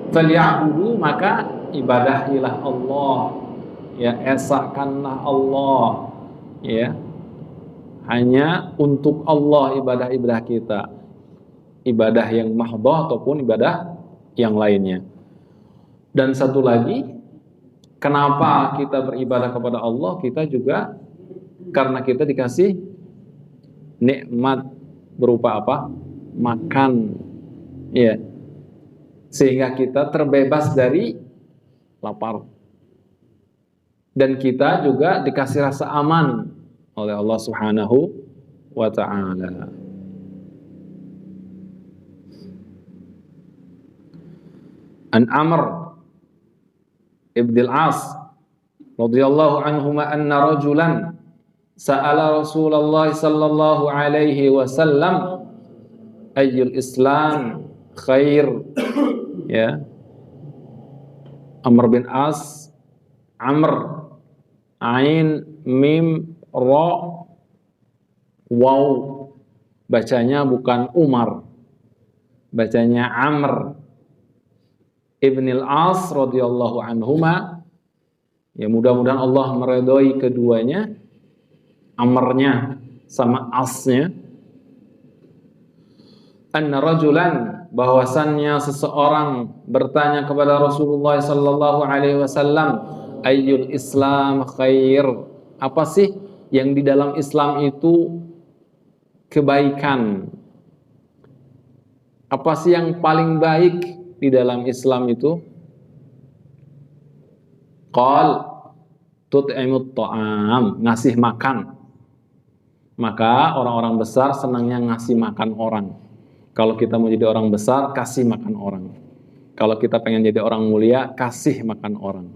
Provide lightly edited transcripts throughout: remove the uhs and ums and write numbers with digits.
Falyabudu, maka ibadahilah Allah, ya, esakanlah Allah, ya, hanya untuk Allah ibadah-ibadah kita, ibadah yang mahdhah ataupun ibadah yang lainnya. Dan satu lagi, kenapa kita beribadah kepada Allah? Kita juga karena kita dikasih nikmat berupa apa? Makan, ya, sehingga kita terbebas dari lapar. Dan kita juga dikasih rasa aman oleh Allah Subhanahu wa ta'ala. An Amr ibn al-As radhiyallahu anhuma anna rajulan sa'ala Rasulullah sallallahu alaihi wasallam ayyul Islam khair, ya. Amr bin As, Amr, Ain, Mim, Ra, Waw, bacanya bukan Umar, bacanya Amr ibn al-As radhiyallahu anhuma. Ya, mudah-mudahan Allah meridhoi keduanya, Amrnya sama Asnya. Anna rajulan, bahwasannya seseorang bertanya kepada Rasulullah sallallahu alaihi wasallam, ayyul Islam khair, apa sih yang di dalam Islam itu kebaikan? Apa sih yang paling baik di dalam Islam itu? Qal tut'imut ta'am, ngasih makan. Maka orang-orang besar senangnya ngasih makan orang. Kalau kita mau jadi orang besar, kasih makan orang. Kalau kita pengen jadi orang mulia, kasih makan orang.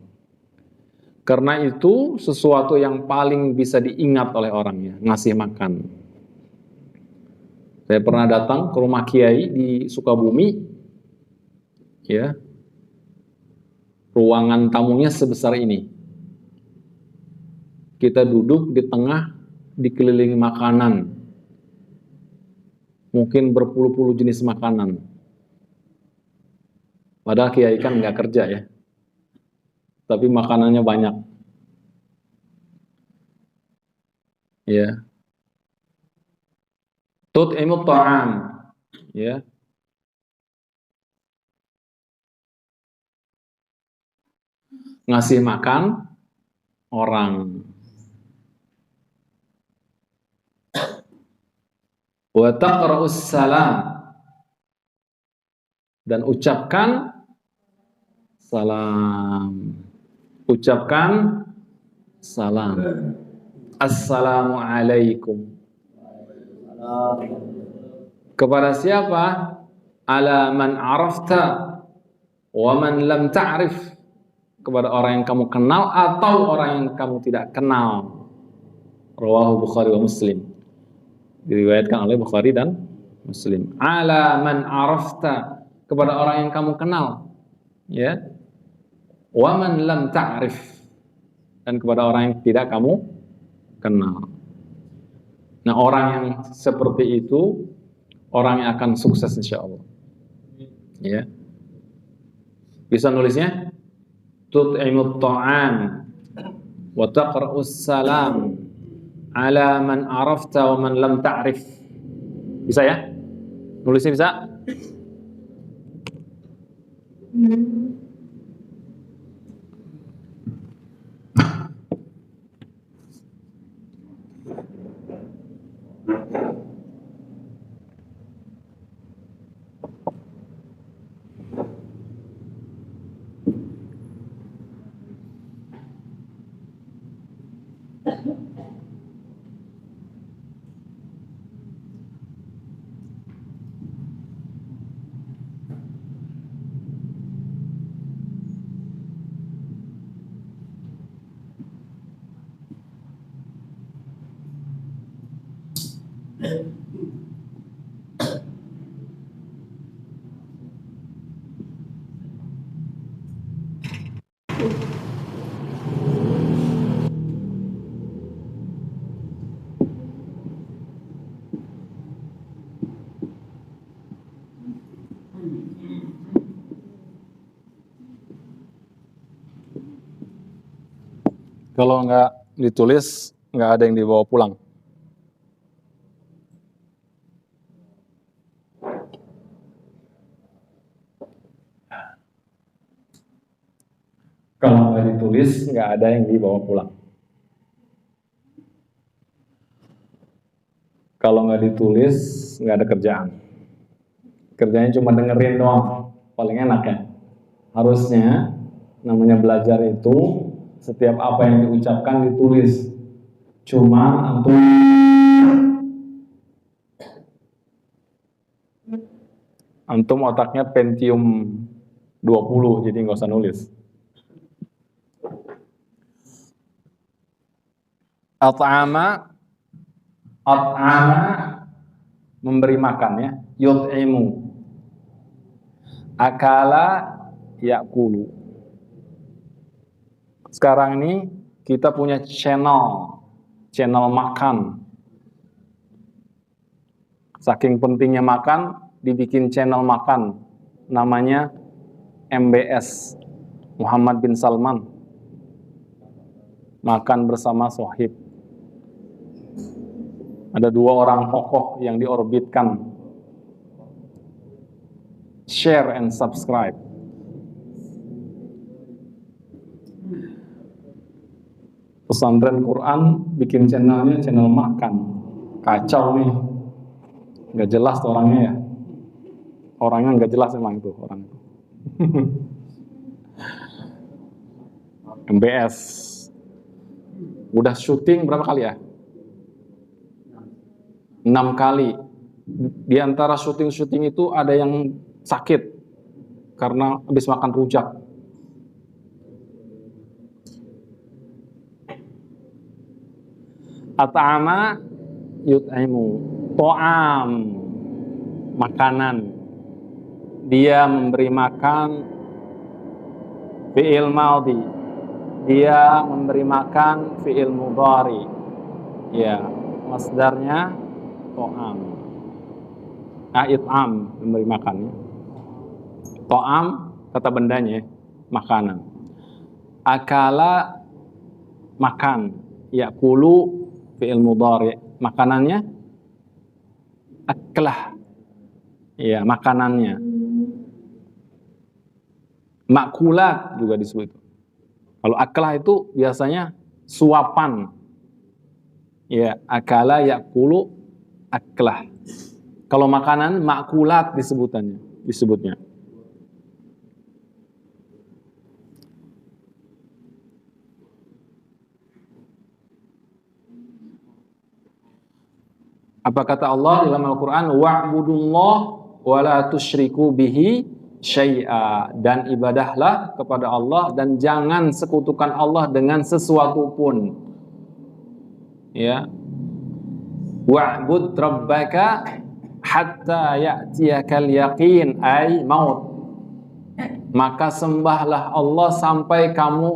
Karena itu sesuatu yang paling bisa diingat oleh orangnya, ngasih makan. Saya pernah datang ke rumah kiai di Sukabumi, ya, ruangan tamunya sebesar ini. Kita duduk di tengah, dikelilingi makanan, mungkin berpuluh-puluh jenis makanan. Padahal kiai kan nggak kerja, ya, tapi makanannya banyak, ya. Tut'imut ta'am, ya, ngasih makan orang. Wa taqra'us salam, dan ucapkan salam. Ucapkan salam. Assalamualaikum. Kepada siapa? Ala man arafta wa man lam ta'rif, kepada orang yang kamu kenal atau orang yang kamu tidak kenal. Rawahu Bukhari wa Muslim. Diriwayatkan oleh Bukhari dan Muslim. Ala man arafta, kepada orang yang kamu kenal, ya. Wa man lam ta'rif, dan kepada orang yang tidak kamu kenal. Nah, orang yang seperti itu orang yang akan sukses insyaallah. Ya. Bisa nulisnya? Tut'imut ta'am wa taqra'us salam ala man arafta wa man lam ta'rif. Bisa, ya? Nulisnya bisa? Kalau nggak ditulis, nggak ada yang dibawa pulang. Kalau nggak ditulis, nggak ada yang dibawa pulang. Kalau nggak ditulis, nggak ada kerjaan. Kerjanya cuma dengerin doang. Paling enak ya. Harusnya, namanya belajar itu, setiap apa yang diucapkan ditulis. Cuma antum otaknya Pentium 20, jadi nggak usah nulis. At'ama memberi makan ya, yut'imu. Akala ya'kulu. Sekarang ini kita punya channel makan. Saking pentingnya makan, dibikin channel makan. Namanya MBS, Muhammad bin Salman. Makan bersama Sohib. Ada 2 orang tokoh yang diorbitkan. Share and subscribe. Pesantren Quran bikin channelnya channel makan. Kacau nih. Nggak jelas tuh orangnya ya. Orangnya nggak jelas emang itu orang itu. MBS. Udah syuting berapa kali ya? 6 kali. Di antara syuting-syuting itu ada yang sakit karena habis makan rujak. At'ama yut'imu. To'am, makanan. Dia memberi makan. Fi'il madhi. Dia memberi makan fi'il mudhari. Ya, masdarnya to'am. It'am, memberi makan. To'am, kata bendanya, makanan. Akala, makan. Ya'kulu, fi'il mudhari. Makanannya aklah. Ya, makanannya. Makulat juga disebut. Kalau aklah itu biasanya suapan. Ya, akala ya'kulu aklah. Kalau makanan makulat disebutnya. Apa kata Allah dalam Al-Quran? Wa'budullah wa la tusyriku bihi syai'a. Dan ibadahlah kepada Allah dan jangan sekutukan Allah dengan sesuatu pun. Ya. Wa'bud rabbaka hatta ya'tiyakal yaqin ay maut. Maka sembahlah Allah sampai kamu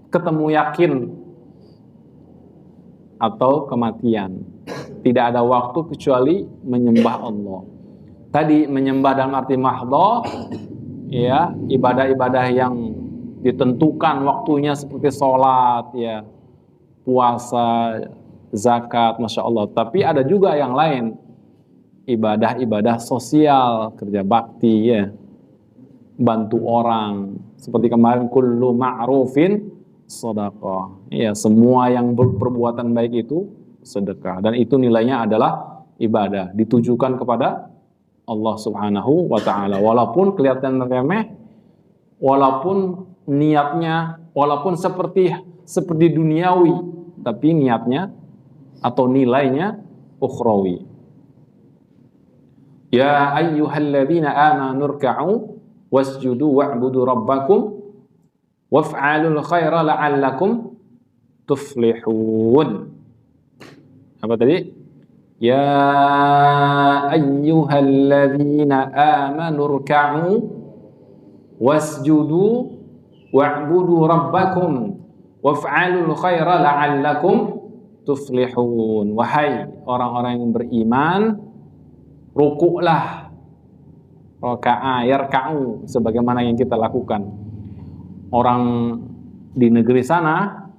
ketemu yakin atau kematian. Tidak ada waktu kecuali menyembah Allah. Tadi menyembah dalam arti mahdhah, ya, ibadah-ibadah yang ditentukan waktunya seperti sholat, ya, puasa, zakat, masya Allah. Tapi ada juga yang lain, ibadah-ibadah sosial, kerja bakti, ya, bantu orang. Seperti kemarin, kullu ma'rufin shadaqah. Ya, semua yang perbuatan baik itu sedekah, dan itu nilainya adalah ibadah, ditujukan kepada Allah Subhanahu wa ta'ala. Walaupun kelihatan remeh, walaupun niatnya, walaupun seperti duniawi, tapi niatnya atau nilainya ukhrawi. Ya ayyuhalladzina amanu ruk'u wasjudu wa'budu rabbakum waf'alul khaira la'allakum tuflihun. Apa tadi? Ya ayyuhalladzina amanu ruk'u wasjudu wa'budu rabbakum waf'alul khaira la'allakum tuflihun. Wahai orang-orang yang beriman, rukuklah, raka'a yarka'u, sebagaimana yang kita lakukan. Orang di negeri sana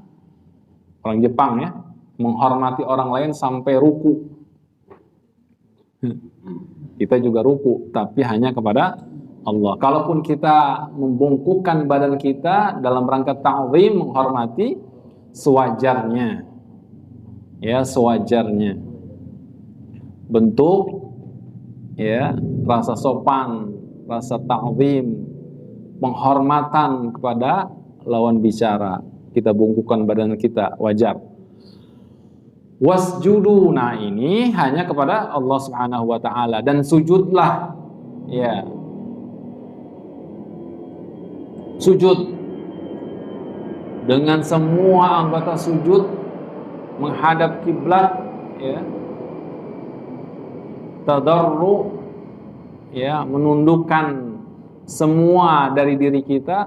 Orang Jepang ya, menghormati orang lain sampai ruku. Kita juga ruku, tapi hanya kepada Allah. Kalaupun kita membungkukkan badan kita dalam rangka ta'zim, menghormati, sewajarnya. Ya, sewajarnya. Bentuk ya, rasa sopan, rasa ta'zim, penghormatan kepada lawan bicara. Kita bungkukkan badan kita, wajar. Wasjudu, nah ini hanya kepada Allah Subhanahu wa taala, dan sujudlah. Ya. Sujud dengan semua anggota sujud menghadap kiblat, ya. Tadarru, ya, menundukkan semua dari diri kita,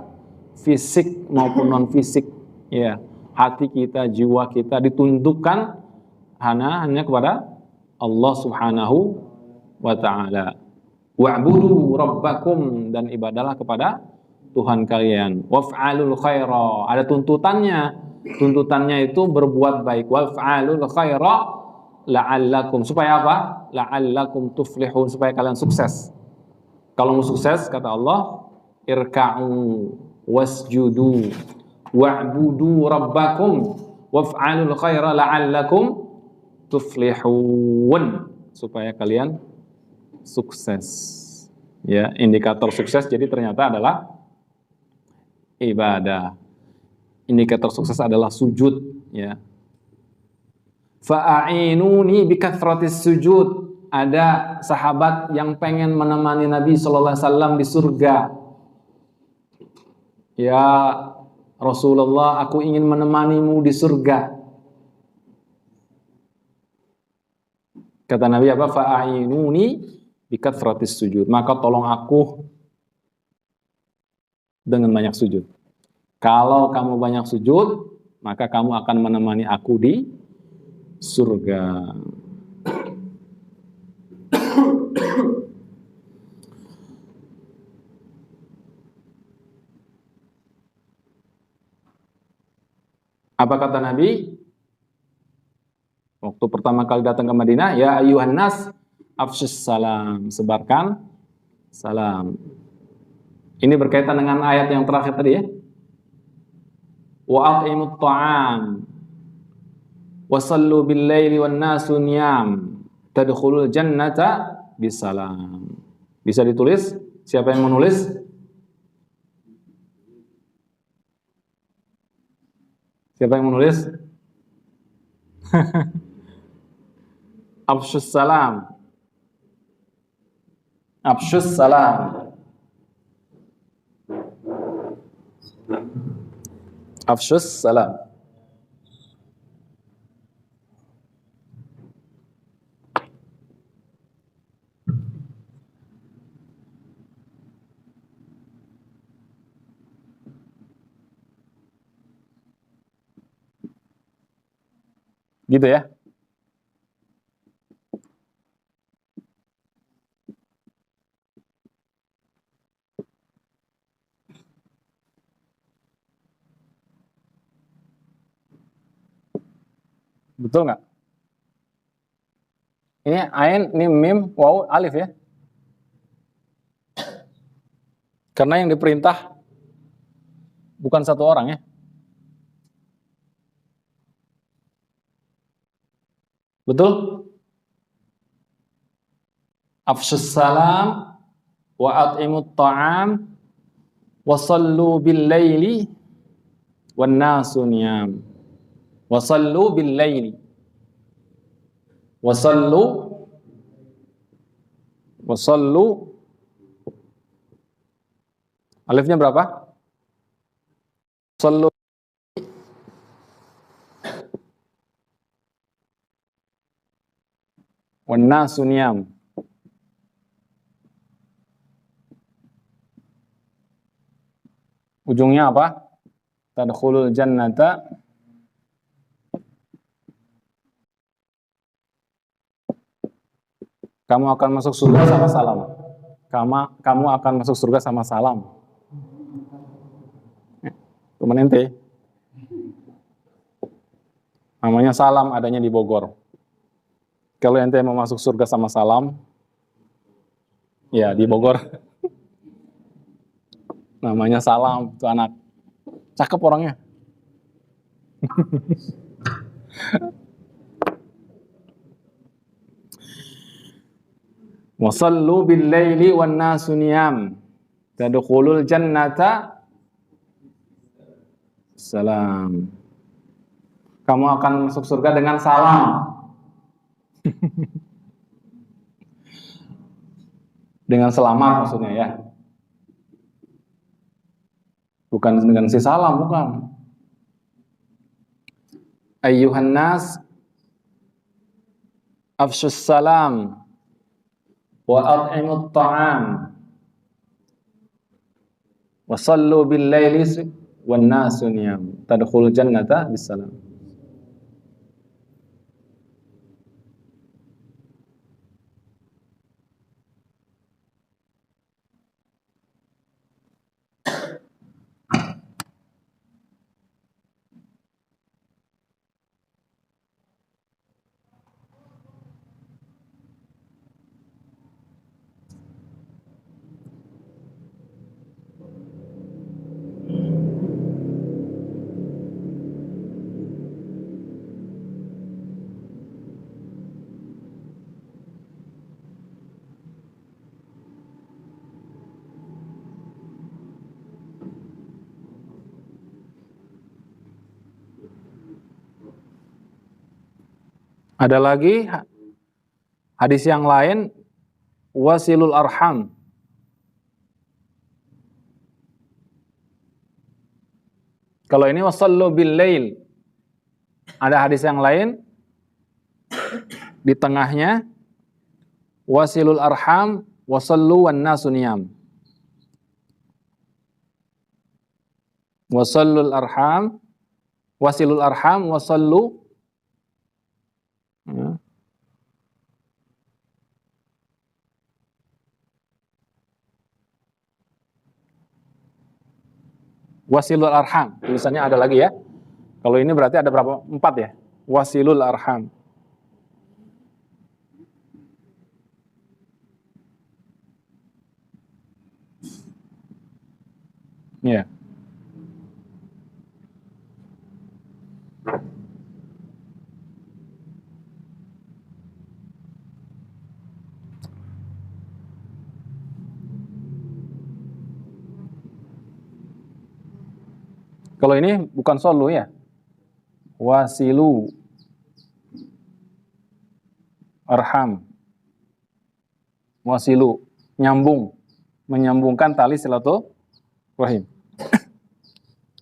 fisik maupun non fisik, ya. Hati kita, jiwa kita ditundukkan hanya kepada Allah Subhanahu wa taala. Wa'budu rabbakum, dan ibadalah kepada Tuhan kalian. Waf'alul khaira, ada tuntutannya. Tuntutannya itu berbuat baik. Waf'alul khaira la'allakum, supaya apa? La'allakum tuflihun, supaya kalian sukses. Kalau mau sukses, kata Allah, irka'u wasjudu wa'budu rabbakum waf'alul khaira la'allakum tuflihun, supaya kalian sukses. Ya, indikator sukses jadi ternyata adalah ibadah. Indikator sukses adalah sujud, ya. Fa'ainuni bikathratis sujud. Ada sahabat yang pengen menemani Nabi sallallahu alaihi wasallam di surga. Ya Rasulullah, aku ingin menemanimu di surga. Kata Nabi apa? Fa'ainuni bikathratis sujud. Maka tolong aku dengan banyak sujud. Kalau kamu banyak sujud, maka kamu akan menemani aku di surga. Apa kata Nabi? Waktu pertama kali datang ke Madinah, ya ayyuhan nas, afshus salam, sebarkan salam. Ini berkaitan dengan ayat yang terakhir tadi ya. Wa at'imut ta'am wa sallu bil laili wan nasu niyam tadkhulul jannata bisalam. Bisa ditulis? Siapa yang menulis? Siapa yang menulis? Afshus salam. Afshus salam. Afshus salam. Gitu ya. Betul nggak? Ini ain, ini mim, waw, alif ya. Karena yang diperintah bukan satu orang ya. Betul? Afshus salam wa at'imut ta'am wa sallu bil laili wan nasu niyam. Wa sallu bil laili. Wa sallu alifnya berapa? Sallu wan nasu niyam. Ujungnya apa? Tadkhulul jannata kamu akan masuk surga sama salam. Kamu akan masuk surga sama salam. Teman ente. Namanya salam, adanya di Bogor. Kalau ente mau masuk surga sama salam, ya di Bogor. Namanya salam, itu anak. Cakep orangnya. Wasallu bil laili wan nasu niyam tadkhulul jannata salam. Kamu akan masuk surga dengan salam. Dengan selamat maksudnya ya. Bukan dengan si salam, bukan. Ayyuhan nas afshus salam wa at'imut ta'am wa sallu bil laili wan nasu niyam tadkhulul jannata bisalam. Ada lagi hadis yang lain, wasilul arham. Kalau ini wasallu bil lail. Ada hadis yang lain di tengahnya wasilul arham wasallu wan nasu niyam. Wasallul arham wasilul arham wasallu ya. Wasilul arham, tulisannya ada lagi ya. Kalau ini berarti ada berapa? 4 ya. Wasilul arham. Ya. Kalau ini bukan solu ya. Wasilu arham. Wasilu, nyambung, menyambungkan tali silaturahim.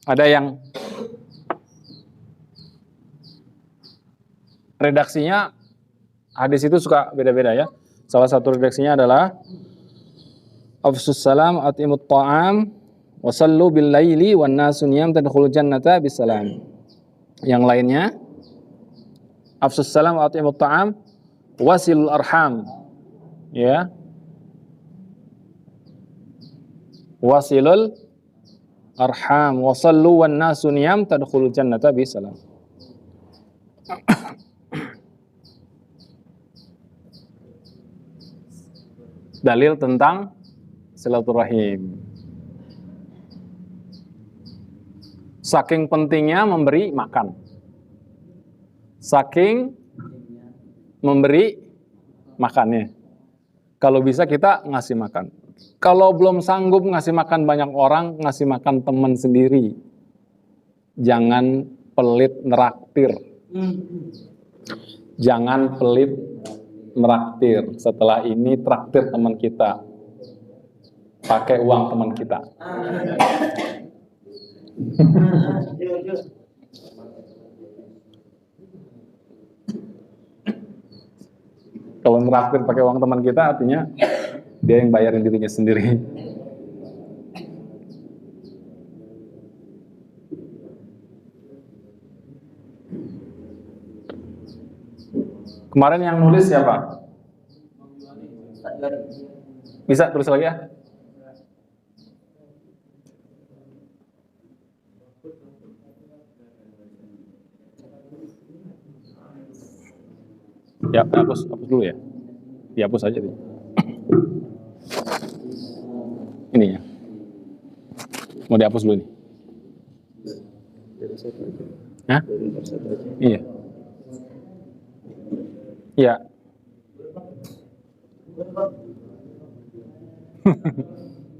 Ada yang redaksinya hadis itu suka beda-beda ya. Salah satu redaksinya adalah afsus salam atimut ta'am wasallu bil laili wan nasu niyam tadkhulul jannata bisalam. Yang lainnya afsus salam atimut ta'am wasilul arham. Ya. Wasilul arham wasallu wan nasu niyam tadkhulul jannata bisalam. Dalil tentang silaturahim. Saking pentingnya memberi makan. Saking memberi makannya. Kalau bisa kita ngasih makan. Kalau belum sanggup ngasih makan banyak orang, ngasih makan teman sendiri. Jangan pelit neraktir. Jangan pelit neraktir. Setelah ini traktir teman kita. Pakai uang teman kita. Kalau neraktir pakai uang teman kita artinya dia yang bayarin dirinya sendiri. Kemarin yang nulis siapa? Bisa tulis lagi ya? Ya, hapus dulu ya. Dihapus aja deh. Ini ya. Mau dihapus dulu nih. Hah? Iya. Iya.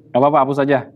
Gak apa-apa, hapus aja.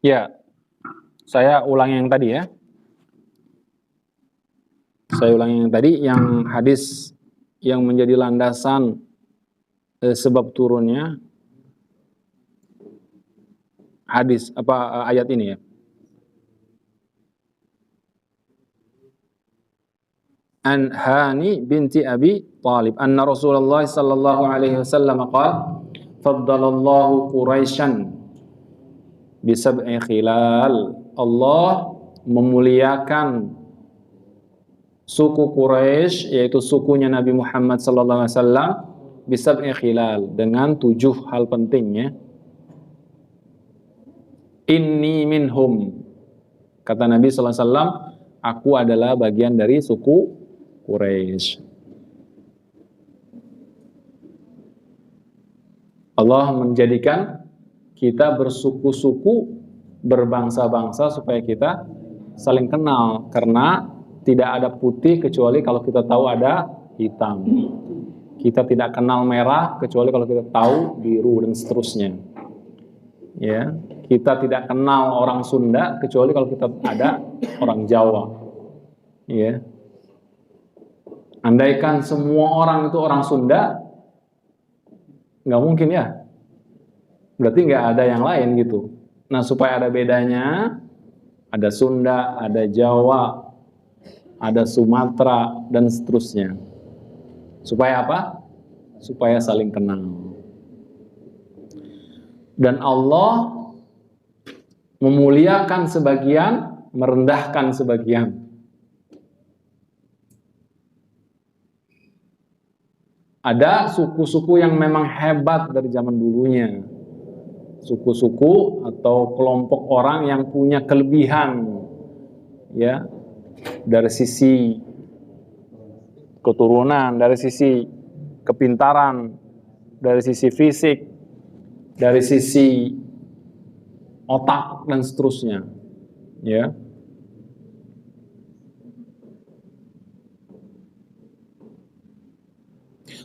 Ya, saya ulangi yang tadi ya. Saya ulangi yang tadi, yang hadis yang menjadi landasan sebab turunnya hadis ayat ini ya. An Hani binti Abi Thalib anna Rasulullah sallallahu alaihi wasallam qala faddalallahu Quraisyan bi sab'i khilal. Allah memuliakan suku Quraisy, yaitu sukunya Nabi Muhammad sallallahu alaihi wasallam, bi sab'i khilal, dengan 7 hal penting ya. Inni minhum, kata Nabi sallallahu alaihi wasallam, aku adalah bagian dari suku Quraisy. Allah menjadikan kita bersuku-suku, berbangsa-bangsa supaya kita saling kenal, karena tidak ada putih kecuali kalau kita tahu ada hitam. Kita tidak kenal merah kecuali kalau kita tahu biru, dan seterusnya. Ya, kita tidak kenal orang Sunda kecuali kalau kita ada orang Jawa. Ya. Andaikan semua orang itu orang Sunda, nggak mungkin ya. Berarti nggak ada yang lain gitu. Nah, supaya ada bedanya, ada Sunda, ada Jawa, ada Sumatera, dan seterusnya. Supaya apa? Supaya saling kenal. Dan Allah memuliakan sebagian, merendahkan sebagian. Ada suku-suku yang memang hebat dari zaman dulunya. Suku-suku atau kelompok orang yang punya kelebihan, ya, dari sisi keturunan, dari sisi kepintaran, dari sisi fisik, dari sisi otak, dan seterusnya, ya.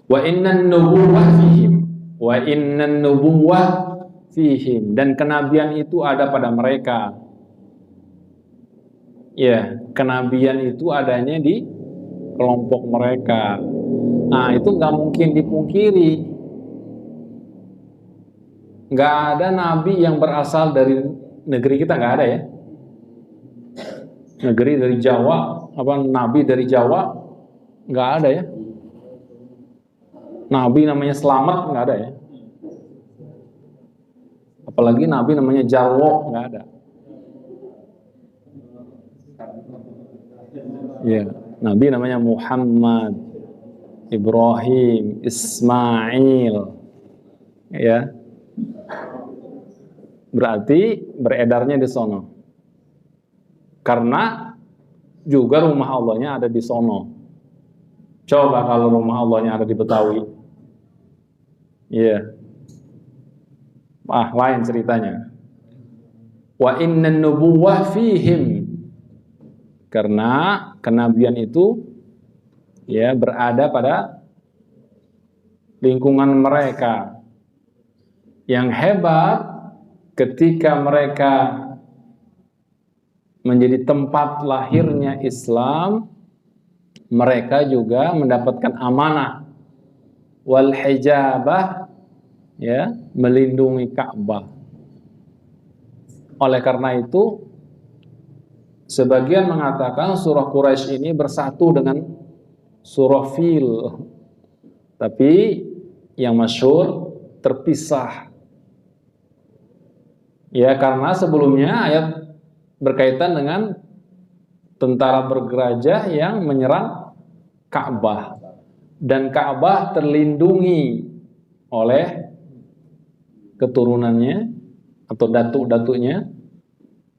Wa innan nubuwah fihim, wa innan nubuwah fihim, dan kenabian itu ada pada mereka. Ya, kenabian itu adanya di kelompok mereka. Nah, itu nggak mungkin dipungkiri. Nggak ada nabi yang berasal dari negeri kita, nggak ada ya. Negeri dari Jawa, nabi dari Jawa, nggak ada ya. Nabi namanya Slamet, nggak ada ya. Apalagi nabi namanya Jarwo, nggak ada. Ya, nabi namanya Muhammad, Ibrahim, Ismail, ya. Berarti beredarnya di sono. Karena juga rumah Allahnya ada di sono. Coba kalau rumah Allahnya ada di Betawi. Iya. Lain ceritanya. Wa innan nubuwah fihim. Karena kenabian itu ya berada pada lingkungan mereka. Yang hebat ketika mereka menjadi tempat lahirnya Islam, mereka juga mendapatkan amanah wal hijabah, ya, melindungi Ka'bah. Oleh karena itu, sebagian mengatakan surah Quraisy ini bersatu dengan surah Fil. Tapi yang masyhur terpisah. Ya, karena sebelumnya ayat berkaitan dengan tentara bergerajah yang menyerang Ka'bah. Dan Ka'bah terlindungi oleh keturunannya atau datuk-datuknya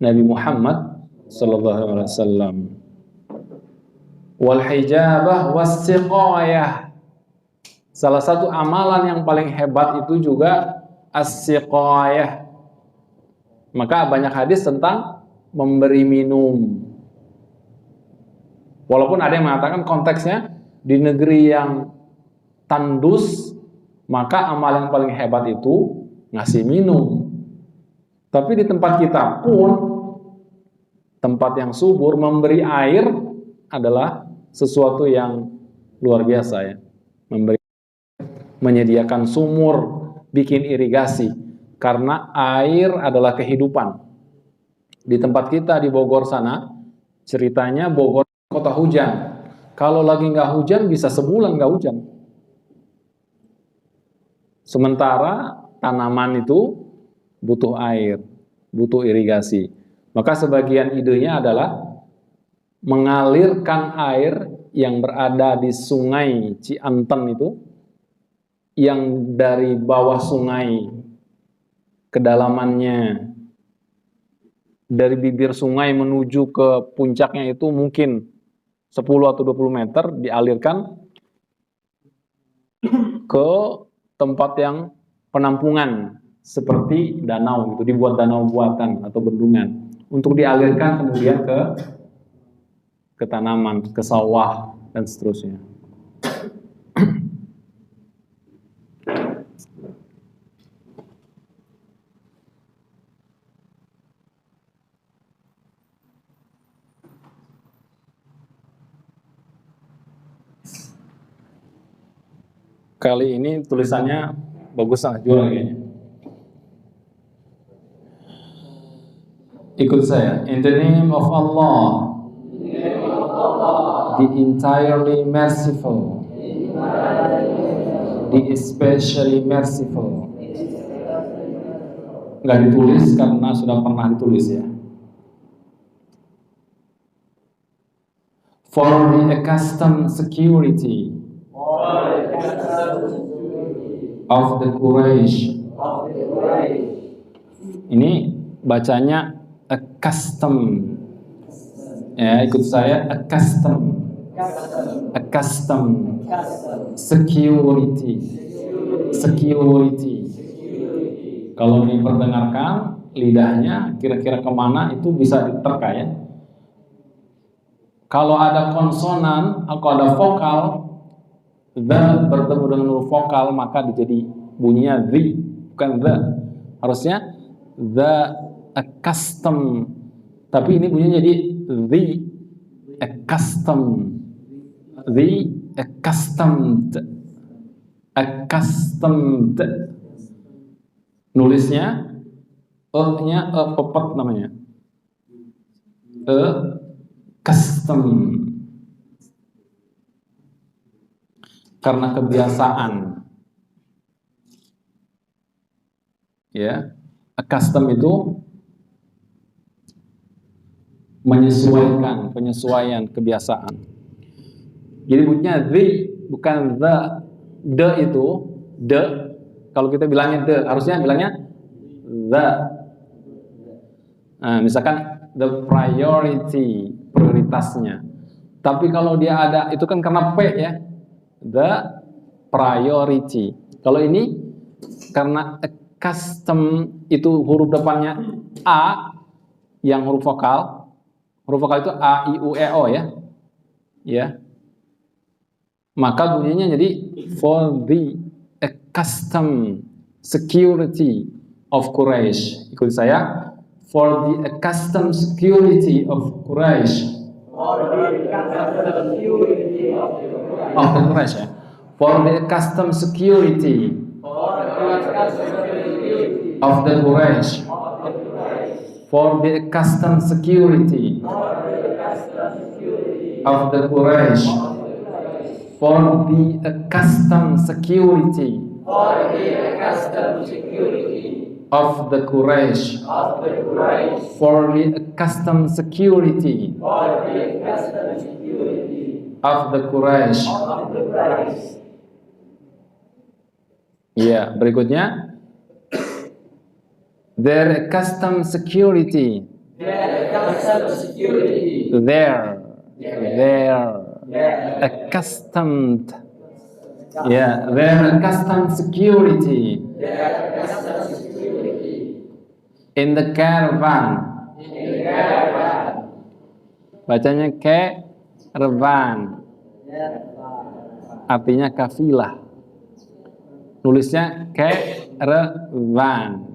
Nabi Muhammad sallallahu alaihi wasallam. Wal hijabah was-siqayah. Salah satu amalan yang paling hebat itu juga as-siqayah. Maka banyak hadis tentang memberi minum. Walaupun ada yang mengatakan konteksnya di negeri yang tandus, maka amal yang paling hebat itu ngasih minum. Tapi di tempat kita pun, tempat yang subur, memberi air adalah sesuatu yang luar biasa ya. Menyediakan sumur, bikin irigasi, karena air adalah kehidupan. Di tempat kita di Bogor sana, ceritanya Bogor kota hujan. Kalau lagi nggak hujan bisa sebulan nggak hujan. Sementara tanaman itu butuh air, butuh irigasi. Maka sebagian idenya adalah mengalirkan air yang berada di sungai Cianten itu, yang dari bawah sungai kedalamannya, dari bibir sungai menuju ke puncaknya itu mungkin 10 atau 20 meter, dialirkan ke tempat yang penampungan seperti danau gitu, dibuat danau buatan atau bendungan untuk dialirkan kemudian ke tanaman, ke sawah dan seterusnya. Kali ini tulisannya bagus sangat jual kayaknya. Ikut saya. In the name of Allah, the entirely merciful, the especially merciful. Nggak ditulis karena sudah pernah ditulis ya. For the accustomed security of the Quraisy. Ini bacanya accustomed. Ya, ikut saya, accustomed. Accustomed. Security. Security. Kalau diperdengarkan lidahnya kira-kira kemana itu bisa diterka ya. Kalau ada konsonan, kalau ada vokal, the bertemu dengan huruf vokal, maka jadi bunyinya the, bukan the. Harusnya the accustomed, tapi ini bunyinya jadi the accustomed, the accustomed, accustomed. Nulisnya e-nya pepet namanya, custom, karena kebiasaan. Ya, custom itu menyesuaikan, penyesuaian kebiasaan. Jadi bunyinya the, bukan the. The itu, the, kalau kita bilangnya the, harusnya bilangnya the. Nah, misalkan the priority, prioritasnya. Tapi kalau dia ada, itu kan karena P ya, the priority. Kalau ini karena custom itu huruf depannya A, yang huruf vokal. Huruf vokal itu A, I, U, E, O ya. Ya. Maka bunyinya jadi for the accustomed security of Quraisy. Ikut saya. For the accustomed security of Quraisy. For the accustomed security of the Quraisy ya. For the accustomed security of the Quraysh, for the customs security of the Quraysh, for the customs security of the Quraysh, for the customs security of the Quraysh. Ya, berikutnya their custom security. Their accustomed. Ya, their custom security in the caravan. Bacanya caravan. Artinya kafilah. Nulisnya caravan.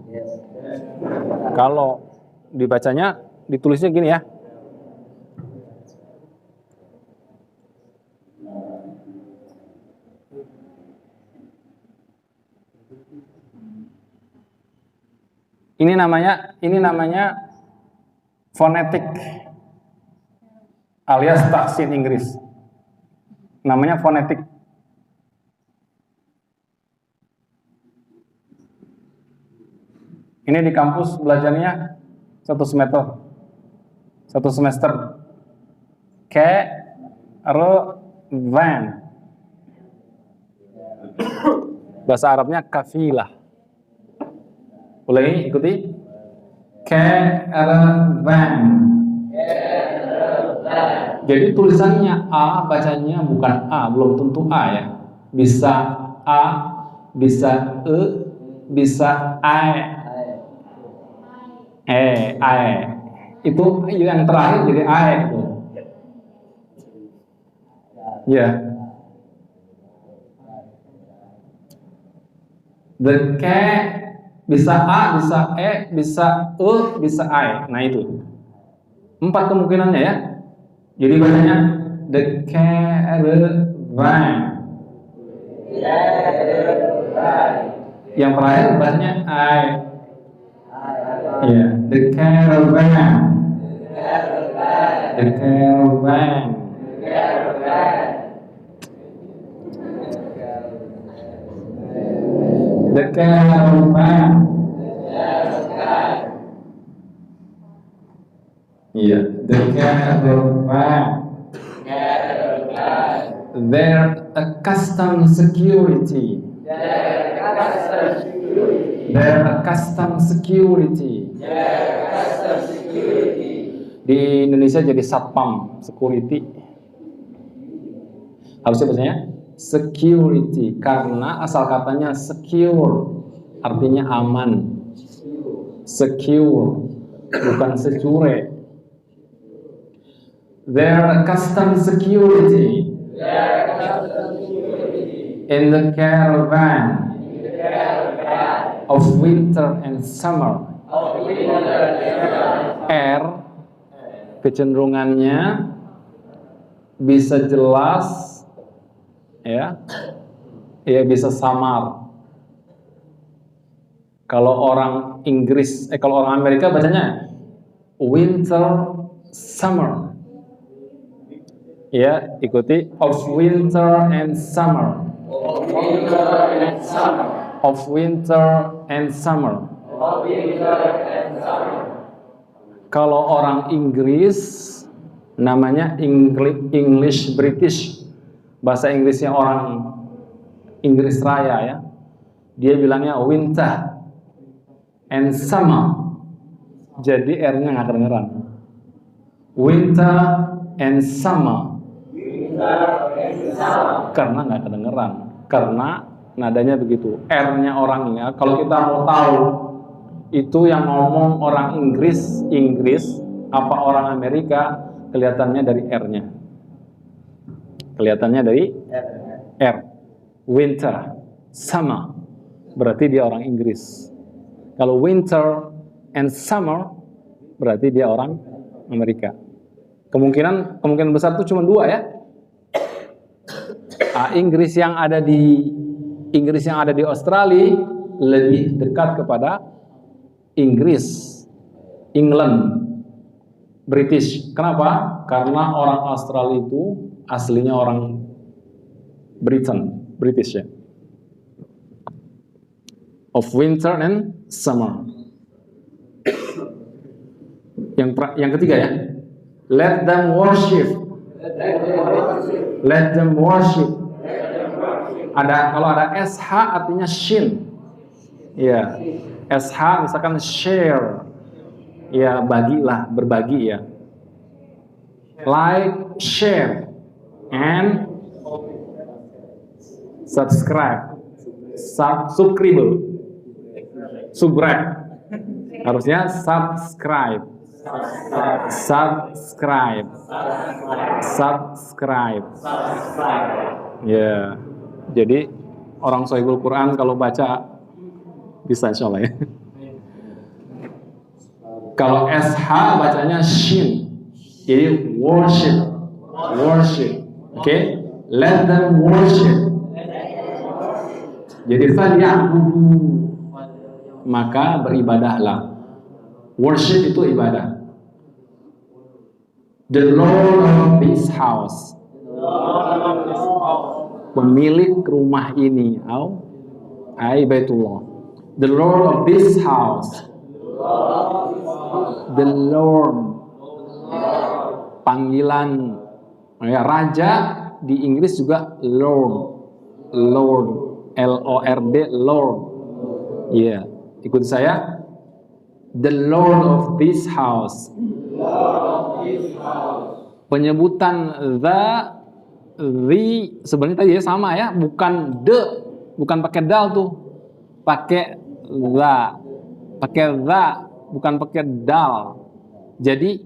Kalau dibacanya, ditulisnya gini ya. Ini namanya fonetik alias tahsin Inggris. Namanya fonetik. Ini di kampus belajarnya 1 semester. Caravan. Bahasa Arabnya kafilah. Ulangi, ikuti. Caravan. Jadi tulisannya A, bacanya bukan A, belum tentu A ya. Bisa A, bisa E, bisa A. Itu yang terakhir jadi A itu. Ya. The K bisa A, bisa E, bisa E, bisa I. Nah itu 4 kemungkinannya ya. Jadi bacanya the caravan. Yang terakhir bacanya I. Ya, the caravan. The caravan. The caravan. Iya, the caravan. Their custom security. Their custom security. Di Indonesia jadi satpam security. Harusnya bacanya security karena asal katanya secure, artinya aman. Secure, bukan secure. Their custom security in the caravan of winter and summer. R kecenderungannya bisa jelas ya, bisa samar. Kalau orang Inggris, kalau orang Amerika bacanya winter summer. Ya, ikuti of winter and summer. Of winter and summer. Of winter and summer. Of winter and summer. Kalau orang Inggris namanya English British. Bahasa Inggrisnya orang Inggris Raya ya. Dia bilangnya winter and summer. Jadi R-nya nggak kedengeran. Winter and summer. Karena nggak kedengeran. Karena nadanya begitu. R-nya orangnya. Kalau kita mau tahu itu yang ngomong orang Inggris apa orang Amerika, kelihatannya dari R-nya. Kelihatannya dari R. Winter, summer, berarti dia orang Inggris. Kalau winter and summer, berarti dia orang Amerika. Kemungkinan besar itu cuma 2 ya. Inggris yang ada di Australia lebih dekat kepada Inggris, England, British. Kenapa? Karena orang Australia itu aslinya orang British ya. Of winter and summer. Yang ketiga ya. Let them worship. Let them worship. Kalau ada SH artinya shin. Ya. SH misalkan share. Ya, bagilah, berbagi ya. Like, share, and subscribe. Subscribe. Harusnya subscribe. Ya. Jadi orang Shahihul Quran kalau baca bisa insyaallah ya. Kalau SH bacanya shin. Jadi worship. Okay? Let them worship. Jadi falyabudu. Maka beribadahlah. Worship itu ibadah. The Lord of this house. Pemilik rumah ini. Baitullah. The Lord of this house. The Lord, panggilan ya, raja di Inggris juga Lord, Lord, ya, ikut saya. The Lord of this house. Penyebutan the sebenarnya tadi ya sama ya, bukan bukan pakai dal tuh, pakai bukan pakai dal. Jadi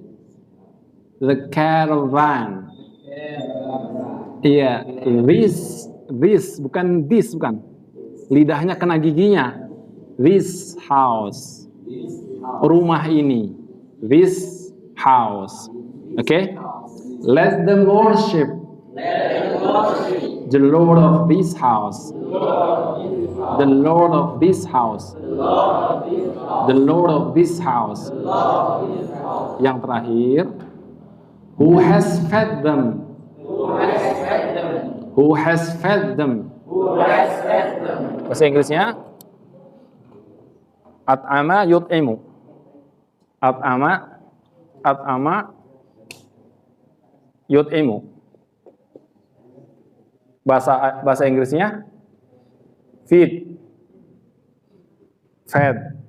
the caravan. Iya, this bukan this, bukan. Lidahnya kena giginya. This house. Rumah ini. This house. Okay? Let them worship. The Lord of this house. The Lord of this house. The Lord of this house. Yang terakhir, who has fed them. Who has fed them. Bahasa Inggrisnya at'ama yut'imu. At'ama yut'imu. Bahasa Inggrisnya feed, fed.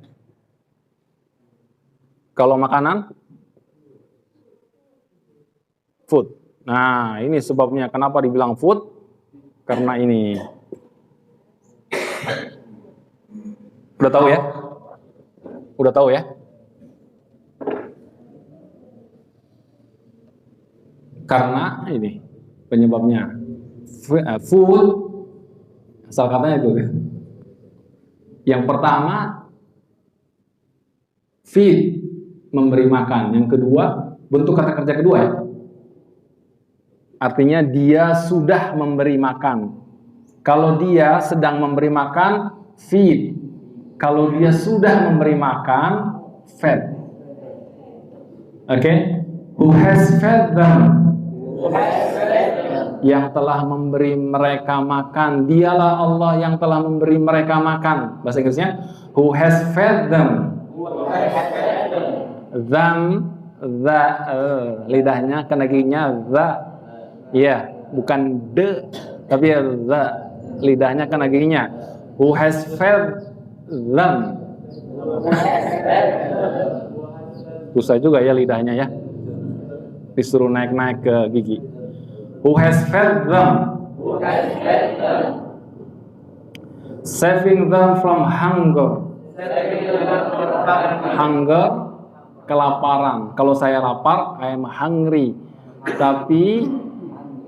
Kalau makanan food. Nah, ini sebabnya kenapa dibilang food, karena ini. Udah tahu ya? Udah tahu ya? Karena ini penyebabnya. Food, asal katanya itu. Yang pertama, feed, memberi makan. Yang kedua, bentuk kata kerja kedua ya. Artinya dia sudah memberi makan. Kalau dia sedang memberi makan, feed. Kalau dia sudah memberi makan, fed. Okay? Who has fed them? Yang telah memberi mereka makan. Dialah Allah yang telah memberi mereka makan. Bahasa Inggrisnya, who has fed them. Them, lidahnya kena giginya the. Ya, bukan the, tapi the. Lidahnya kena giginya. Who has fed them. Susah juga ya lidahnya ya. Disuruh naik-naik ke gigi. Who has fed them. Saving them from hunger. Hunger, kelaparan. Kalau saya lapar, I am hungry. Tapi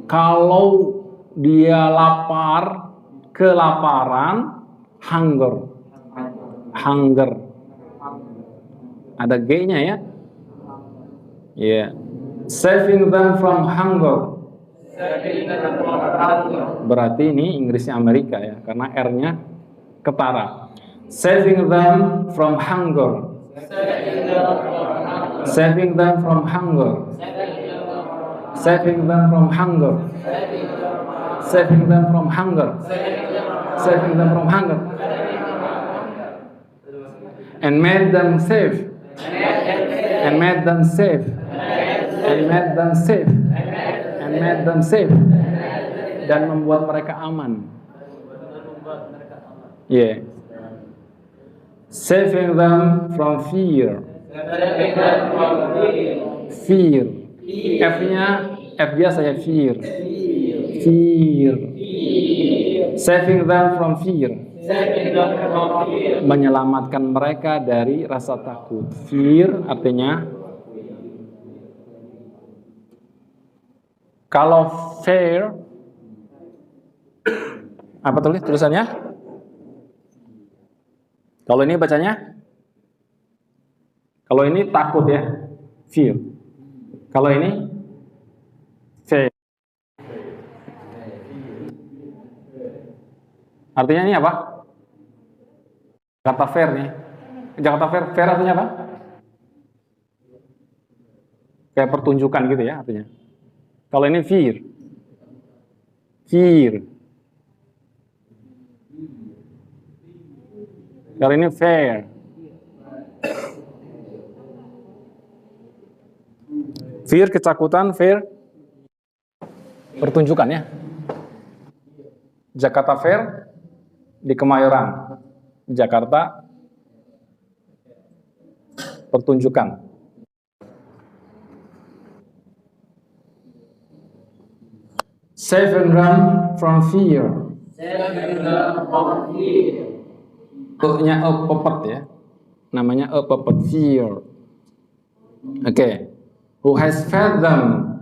kalau dia lapar, kelaparan, hunger. Ada G-nya ya. Yeah. Saving them from hunger. Berarti ini Inggrisnya Amerika ya, karena R-nya ketara. Saving them from hunger. Saving them from hunger. Saving them from hunger. Saving them from hunger. Saving them from hunger. And made them safe. And made them safe. And made them safe. And made them safe. Dan membuat mereka aman. Yeah. Saving them from fear. Fear. F-nya F biasa ya, fear. Fear. Saving them from fear. Menyelamatkan mereka dari rasa takut. Fear artinya, kalau fear, apa tulisannya? Kalau ini bacanya, kalau ini takut ya, fear. Kalau ini fear. Artinya ini apa? Jakarta Fair nih. Jakarta Fair, fair artinya apa? Kayak pertunjukan gitu ya artinya. Kalau ini fear. Fear. Kalau ini fair. Fear ketakutan, fair pertunjukan ya. Jakarta Fair di Kemayoran. Jakarta pertunjukan. Save and run from fear. E-nya pepet ya. Namanya pepet, fear. Oke. Who has fed them?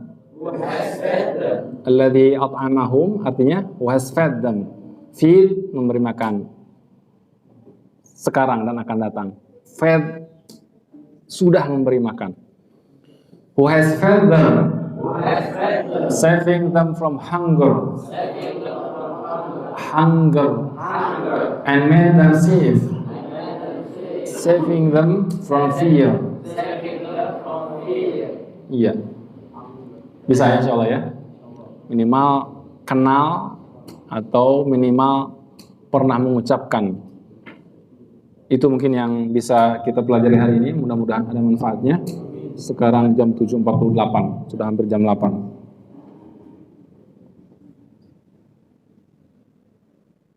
Alladhi at'amahum artinya who has fed them. Feed, memberi makan. Sekarang dan akan datang. Fed, sudah memberi makan. Who has fed them? Saving them from hunger. Hunger. And made them safe. Saving them from fear. Iya. Bisa ya insya Allah ya. Minimal kenal atau minimal pernah mengucapkan. Itu mungkin yang bisa kita pelajari hari ini. Mudah-mudahan ada manfaatnya. Sekarang jam 7.48. Sudah hampir jam 8.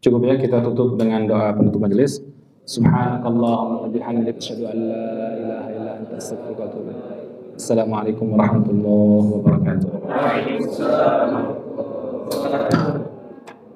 Cukup ya, kita tutup dengan doa penutup majelis. Subhanakallahumma wa bihamdika asyhadu an la ilaha illa anta astaghfiruka wa atubu ilaik. Assalamualaikum warahmatullahi wabarakatuh.